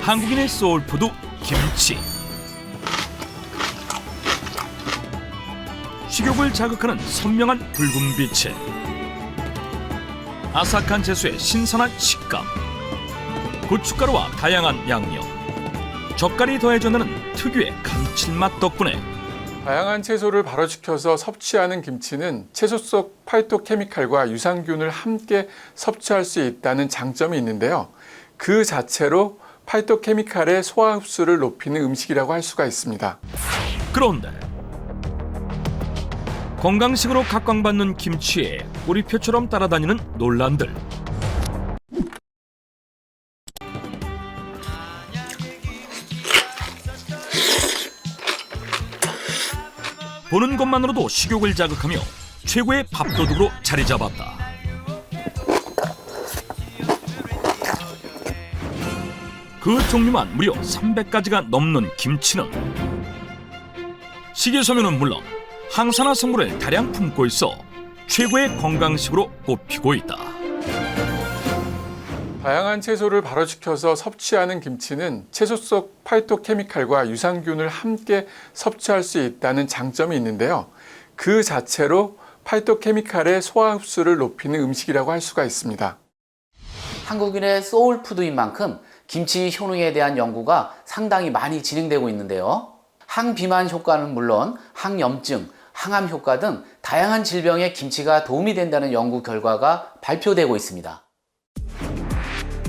한국인의 소울푸드 김치. 식욕을 자극하는 선명한 붉은 빛에 아삭한 채소의 신선한 식감, 고춧가루와 다양한 양념, 젓갈이 더해져나는 특유의 감칠맛 덕분에 다양한 채소를 발효시켜서 섭취하는 김치는 채소 속 파이토케미칼과 유산균을 함께 섭취할 수 있다는 장점이 있는데요. 그 자체로 파이토케미칼의 소화 흡수를 높이는 음식이라고 할 수가 있습니다. 그런데 건강식으로 각광받는 김치에 꼬리표처럼 따라다니는 논란들. 보는 것만으로도 식욕을 자극하며 최고의 밥도둑으로 자리 잡았다. 그 종류만 무려 300가지가 넘는 김치는 식이섬유는 물론 항산화 성분을 다량 품고 있어 최고의 건강식으로 꼽히고 있다. 다양한 채소를 발효시켜서 섭취하는 김치는 채소 속 파이토케미칼과 유산균을 함께 섭취할 수 있다는 장점이 있는데요. 그 자체로 파이토케미칼의 소화 흡수를 높이는 음식이라고 할 수가 있습니다. 한국인의 소울푸드인 만큼 김치 효능에 대한 연구가 상당히 많이 진행되고 있는데요. 항비만 효과는 물론 항염증, 항암 효과 등 다양한 질병에 김치가 도움이 된다는 연구 결과가 발표되고 있습니다.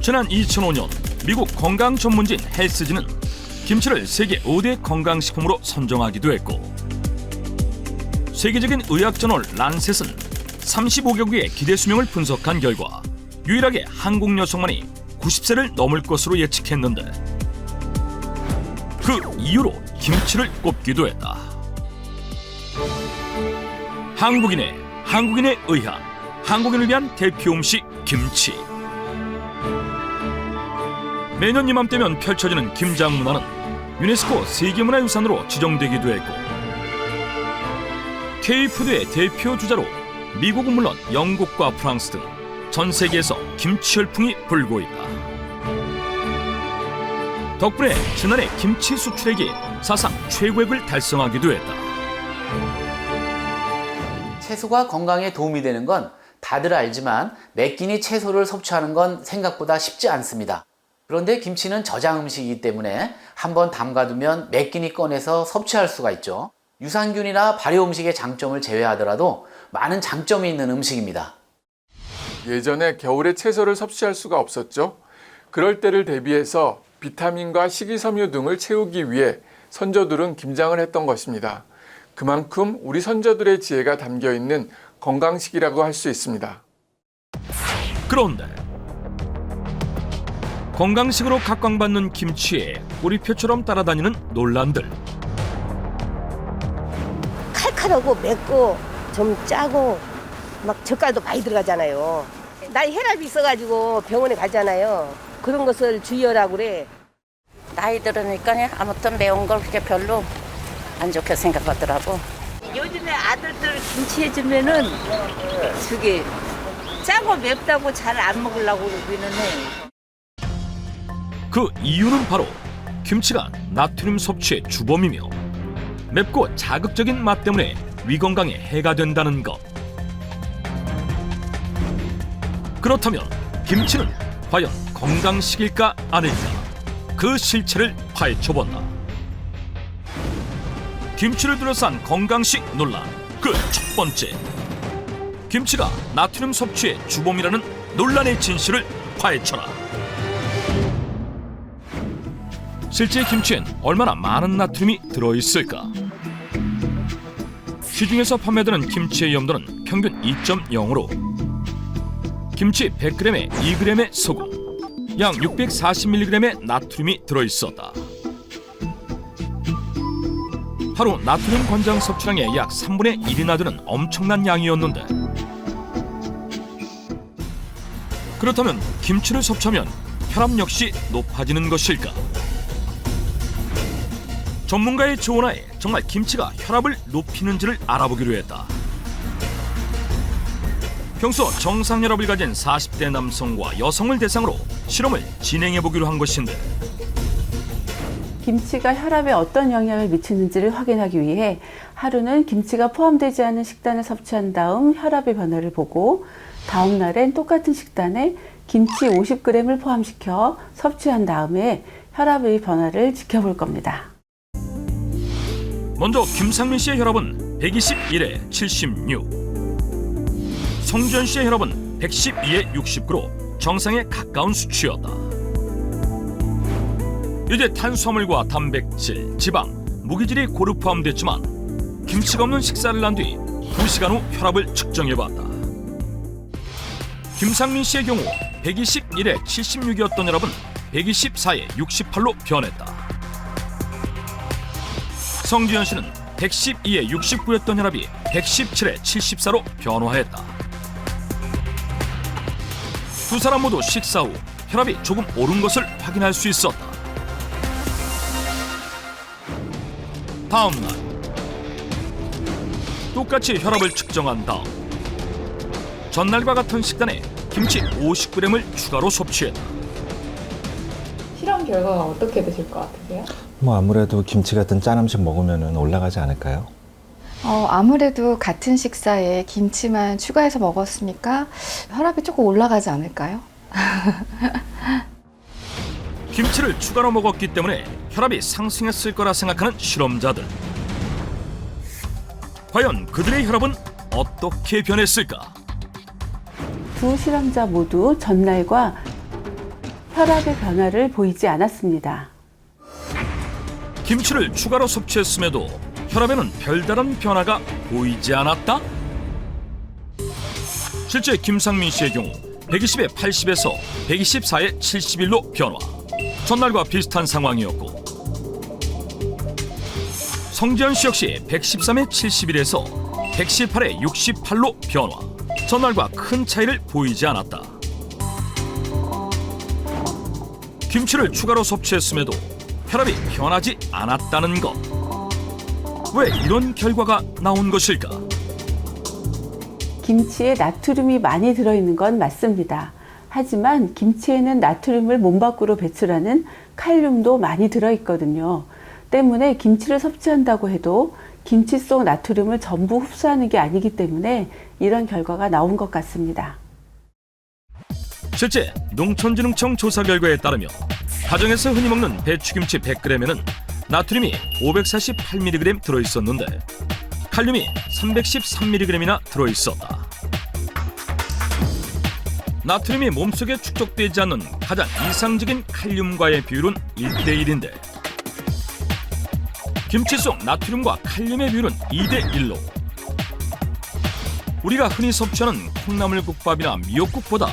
지난 2005년 미국 건강 전문지인 헬스지는 김치를 세계 5대 건강식품으로 선정하기도 했고, 세계적인 의학저널 란셋은 35개국의 기대 수명을 분석한 결과 유일하게 한국 여성만이 90세를 넘을 것으로 예측했는데, 그 이유로 김치를 꼽기도 했다. 한국인의 의학, 한국인을 위한 대표 음식 김치. 매년 이맘때면 펼쳐지는 김장 문화는 유네스코 세계문화유산으로 지정되기도 했고, K푸드의 대표 주자로 미국은 물론 영국과 프랑스 등 전 세계에서 김치 열풍이 불고 있다. 덕분에 지난해 김치 수출액이 사상 최고액을 달성하기도 했다. 채소가 건강에 도움이 되는 건 다들 알지만 매 끼니 채소를 섭취하는 건 생각보다 쉽지 않습니다. 그런데 김치는 저장 음식이기 때문에 한번 담가두면 매 끼니 꺼내서 섭취할 수가 있죠. 유산균이나 발효 음식의 장점을 제외하더라도 많은 장점이 있는 음식입니다. 예전에 겨울에 채소를 섭취할 수가 없었죠. 그럴 때를 대비해서 비타민과 식이섬유 등을 채우기 위해 선조들은 김장을 했던 것입니다. 그만큼 우리 선조들의 지혜가 담겨 있는 건강식이라고 할 수 있습니다. 그런데 건강식으로 각광받는 김치에 꼬리표처럼 따라다니는 논란들. 칼칼하고 맵고 좀 짜고 막 젓갈도 많이 들어가잖아요. 나 혈압이 있어가지고 병원에 가잖아요. 그런 것을 주의하라고 그래. 나이 들으니까 아무튼 매운 걸 그렇게 별로 안 좋게 생각하더라고. 요즘에 아들들 김치 해주면은 저기 짜고 맵다고 잘 안 먹으려고 그러기는 해. 그 이유는 바로 김치가 나트륨 섭취의 주범이며 맵고 자극적인 맛 때문에 위 건강에 해가 된다는 것. 그렇다면 김치는 과연 건강식일까 아닐까? 그 실체를 파헤쳐본다. 김치를 둘러싼 건강식 논란. 그 첫 번째, 김치가 나트륨 섭취의 주범이라는 논란의 진실을 파헤쳐라. 실제 김치엔 얼마나 많은 나트륨이 들어있을까? 시중에서 판매되는 김치의 염도는 평균 2.0으로 김치 100g에 2g의 소금, 약 640mg의 나트륨이 들어있었다. 하루 나트륨 권장 섭취량의 약 3분의 1이나 되는 엄청난 양이었는데, 그렇다면 김치를 섭취하면 혈압 역시 높아지는 것일까? 전문가의 조언하에 정말 김치가 혈압을 높이는지를 알아보기로 했다. 평소 정상 혈압을 가진 40대 남성과 여성을 대상으로 실험을 진행해보기로 한 것인데, 김치가 혈압에 어떤 영향을 미치는지를 확인하기 위해 하루는 김치가 포함되지 않은 식단을 섭취한 다음 혈압의 변화를 보고 다음 날엔 똑같은 식단에 김치 50g을 포함시켜 섭취한 다음에 혈압의 변화를 지켜볼 겁니다. 먼저 김상민 씨의 혈압은 121에 76, 성주현 씨의 혈압은 112에 69로 정상에 가까운 수치였다. 이제 탄수화물과 단백질, 지방, 무기질이 고루 포함됐지만 김치가 없는 식사를 한 뒤 2시간 후 혈압을 측정해봤다. 김상민 씨의 경우 121에 76이었던 혈압은 124에 68로 변했다. 성주현 씨는 112에 69였던 혈압이 117에 74로 변화했다. 두 사람 모두 식사 후 혈압이 조금 오른 것을 확인할 수 있었다. 다음 날 똑같이 혈압을 측정한 다음 전날과 같은 식단에 김치 50g을 추가로 섭취했다. 실험 결과가 어떻게 되실 것 같으세요? 아무래도 김치 같은 짠 음식 먹으면 올라가지 않을까요? 아무래도 같은 식사에 김치만 추가해서 먹었으니까 혈압이 조금 올라가지 않을까요? 김치를 추가로 먹었기 때문에 혈압이 상승했을 거라 생각하는 실험자들. 과연 그들의 혈압은 어떻게 변했을까? 두 실험자 모두 전날과 혈압의 변화를 보이지 않았습니다. 김치를 추가로 섭취했음에도 혈압에는 별다른 변화가 보이지 않았다? 실제 김상민 씨의 경우 120에 80에서 124에 71로 변화. 전날과 비슷한 상황이었고 성지현 씨 역시 113에 71에서 118에 68로 변화. 전날과 큰 차이를 보이지 않았다. 김치를 추가로 섭취했음에도 혈압이 변하지 않았다는 것. 왜 이런 결과가 나온 것일까? 김치에 나트륨이 많이 들어있는 건 맞습니다. 하지만 김치에는 나트륨을 몸 밖으로 배출하는 칼륨도 많이 들어있거든요. 때문에 김치를 섭취한다고 해도 김치 속 나트륨을 전부 흡수하는 게 아니기 때문에 이런 결과가 나온 것 같습니다. 실제 농촌진흥청 조사 결과에 따르면 가정에서 흔히 먹는 배추김치 100g에는 나트륨이 548mg 들어있었는데 칼륨이 313mg이나 들어있었다. 나트륨이 몸속에 축적되지 않는 가장 이상적인 칼륨과의 비율은 1대1인데 김치 속 나트륨과 칼륨의 비율은 2대1로 우리가 흔히 섭취하는 콩나물국밥이나 미역국보다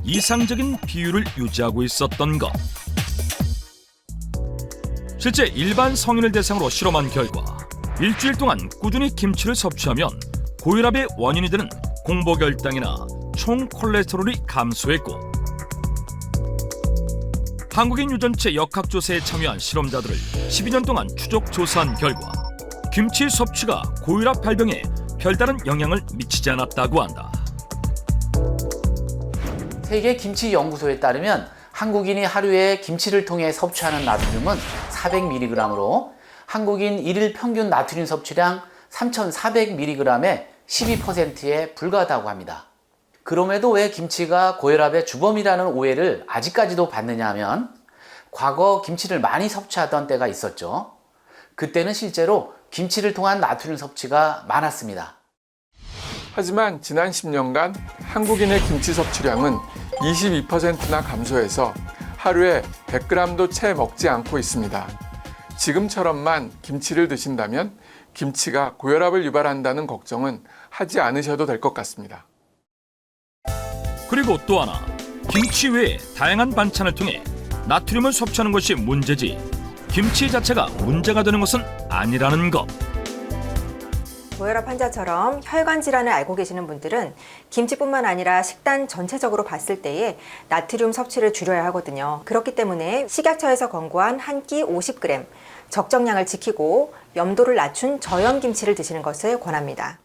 이상적인 비율을 유지하고 있었던 것. 실제 일반 성인을 대상으로 실험한 결과 일주일 동안 꾸준히 김치를 섭취하면 고혈압의 원인이 되는 공복혈당이나 총콜레스테롤이 감소했고 한국인 유전체 역학조사에 참여한 실험자들을 12년 동안 추적 조사한 결과 김치 섭취가 고혈압 발병에 별다른 영향을 미치지 않았다고 한다. 세계 김치 연구소에 따르면 한국인이 하루에 김치를 통해 섭취하는 나트륨은 400mg으로 한국인 일일 평균 나트륨 섭취량 3,400mg의 12%에 불과하다고 합니다. 그럼에도 왜 김치가 고혈압의 주범이라는 오해를 아직까지도 받느냐 하면 과거 김치를 많이 섭취하던 때가 있었죠. 그때는 실제로 김치를 통한 나트륨 섭취가 많았습니다. 하지만 지난 10년간 한국인의 김치 섭취량은 22%나 감소해서 하루에 100g도 채 먹지 않고 있습니다. 지금처럼만 김치를 드신다면 김치가 고혈압을 유발한다는 걱정은 하지 않으셔도 될 것 같습니다. 그리고 또 하나, 김치 외에 다양한 반찬을 통해 나트륨을 섭취하는 것이 문제지 김치 자체가 문제가 되는 것은 아니라는 것. 고혈압 환자처럼 혈관 질환을 앓고 계시는 분들은 김치뿐만 아니라 식단 전체적으로 봤을 때에 나트륨 섭취를 줄여야 하거든요. 그렇기 때문에 식약처에서 권고한 한 끼 50g 적정량을 지키고 염도를 낮춘 저염 김치를 드시는 것을 권합니다.